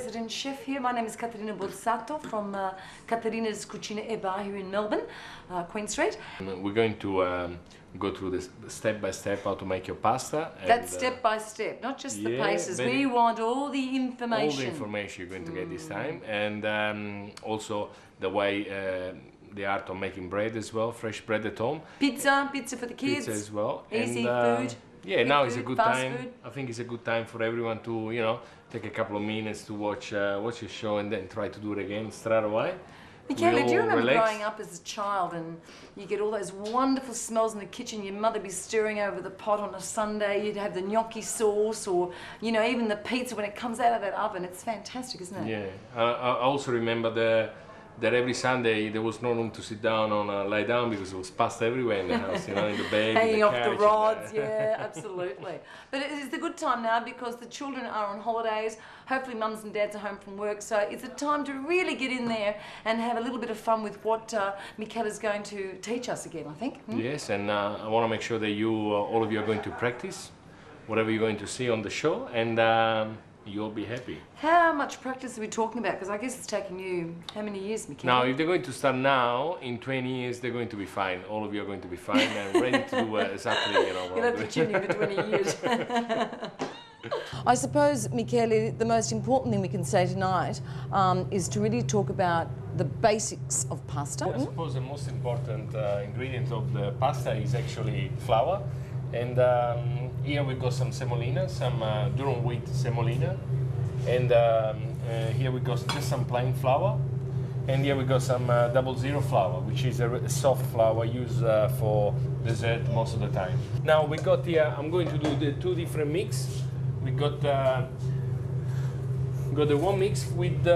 resident chef here. My name is Caterina Borsato from Caterina's Cucina e Bar here in Melbourne, Queen Street. We're going to go through this step by step how to make your pasta. That's step by step, not just the paces. We want all the information. All the information you're going to get this time, and also the way, the art of making bread as well, fresh bread at home. Pizza for the kids. Pizza as well. Easy and, food. Yeah, now is a good time. Food. I think it's a good time for everyone to, you know, take a couple of minutes to watch your show and then try to do it again straight away. Michele, do you remember growing up as a child and you get all those wonderful smells in the kitchen, your mother be stirring over the pot on a Sunday, you'd have the gnocchi sauce or, you know, even the pizza when it comes out of that oven. It's fantastic, isn't it? Yeah, I also remember that every Sunday there was no room to sit down or lie down because there was pasta everywhere in the house, you know, in the bed, hanging off the rods, yeah, absolutely. But it is the good time now because the children are on holidays. Hopefully mums and dads are home from work, so it's a time to really get in there and have a little bit of fun with what Michele is going to teach us again, I think. Yes, and I want to make sure that you, all of you are going to practice whatever you're going to see on the show, and you'll be happy. How much practice are we talking about? Because I guess it's taken you how many years, Michele? Now, if they're going to start now, in 20 years, they're going to be fine. All of you are going to be fine and ready to do exactly, you know, what you'll have to tune in for 20 years. I suppose, Michele, the most important thing we can say tonight is to really talk about the basics of pasta. I suppose the most important ingredient of the pasta is actually flour. And here we got some semolina, some durum wheat semolina. And here we got just some plain flour. And here we got some 00 flour, which is a soft flour used for dessert most of the time. Now we got here, I'm going to do the two different mix. We got the one mix with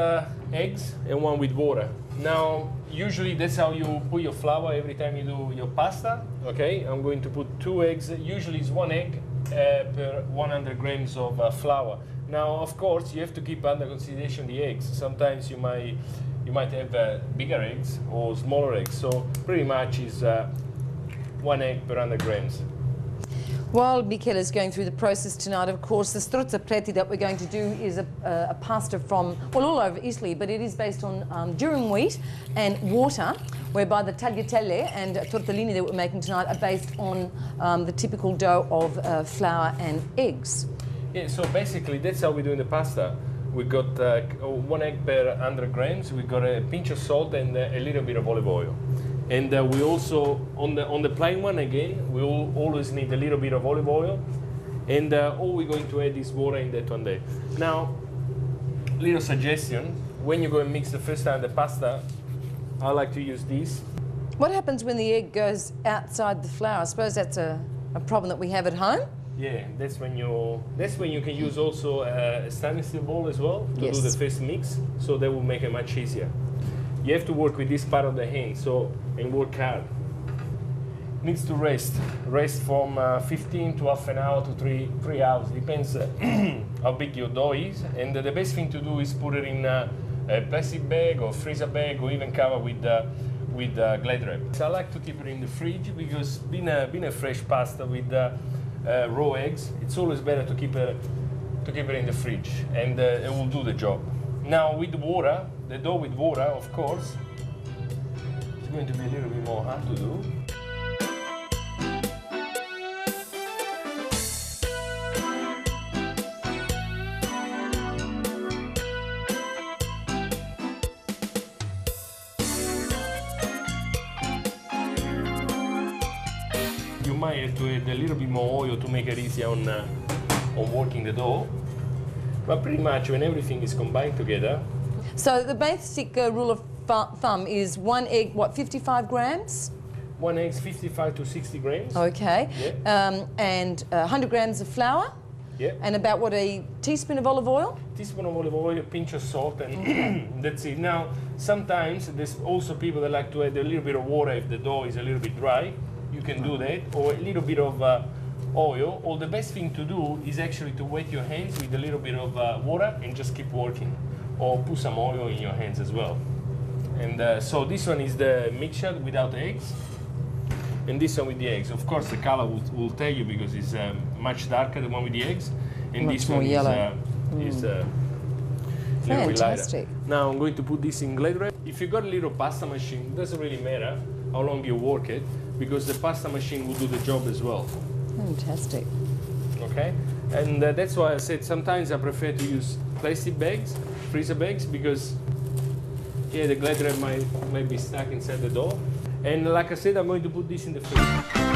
eggs and one with water. Now, usually that's how you put your flour every time you do your pasta. Okay, I'm going to put 2 eggs. Usually it's 1 egg per 100 grams of flour. Now, of course, you have to keep under consideration the eggs. Sometimes you might have bigger eggs or smaller eggs. So pretty much is 1 egg per 100 grams. While Michele is going through the process tonight, of course, the strozzapreti that we're going to do is a pasta from, well, all over Italy, but it is based on durum wheat and water, whereby the tagliatelle and tortellini that we're making tonight are based on the typical dough of flour and eggs. Yeah, so basically that's how we're doing the pasta. We got 1 egg per 100 grams, we got a pinch of salt and a little bit of olive oil. And we also, on the plain one again, we always need a little bit of olive oil. And all we're going to add is water in that one there. Now, little suggestion, when you go and mix the first time the pasta, I like to use this. What happens when the egg goes outside the flour? I suppose that's a problem that we have at home. Yeah, that's when you can use also a stainless steel bowl as well to do the first mix, so that will make it much easier. You have to work with this part of the hand, and work hard. Needs to rest from 15 to half an hour to 3 hours, depends how big your dough is. And the best thing to do is put it in a plastic bag or freezer bag or even cover with Glad wrap. So I like to keep it in the fridge because being a fresh pasta with raw eggs, it's always better to keep it in the fridge, and it will do the job. Now with water, the dough with water, of course, it's going to be a little bit more hard to do. You might have to add a little bit more oil to make it easier on working the dough. But pretty much when everything is combined together. So the basic rule of thumb is 1 egg, what, 55 grams? 1 egg, 55 to 60 grams. Okay. Yeah. And 100 grams of flour? Yeah. And about, what, a teaspoon of olive oil? Teaspoon of olive oil, a pinch of salt, and that's it. Now, sometimes there's also people that like to add a little bit of water if the dough is a little bit dry. You can do that, or a little bit of oil, or the best thing to do is actually to wet your hands with a little bit of water and just keep working, or put some oil in your hands as well. And so this one is the mixture without eggs, and this one with the eggs. Of course the color will tell you because it's much darker, the one with the eggs, and much this more one yellow. is Fantastic. Now I'm going to put this in glade wrap. If you got a little pasta machine, it doesn't really matter how long you work it, because the pasta machine will do the job as well. Fantastic. Okay, and that's why I said sometimes I prefer to use plastic bags, freezer bags, because the glade wrap might be stuck inside the dough. And like I said, I'm going to put this in the fridge.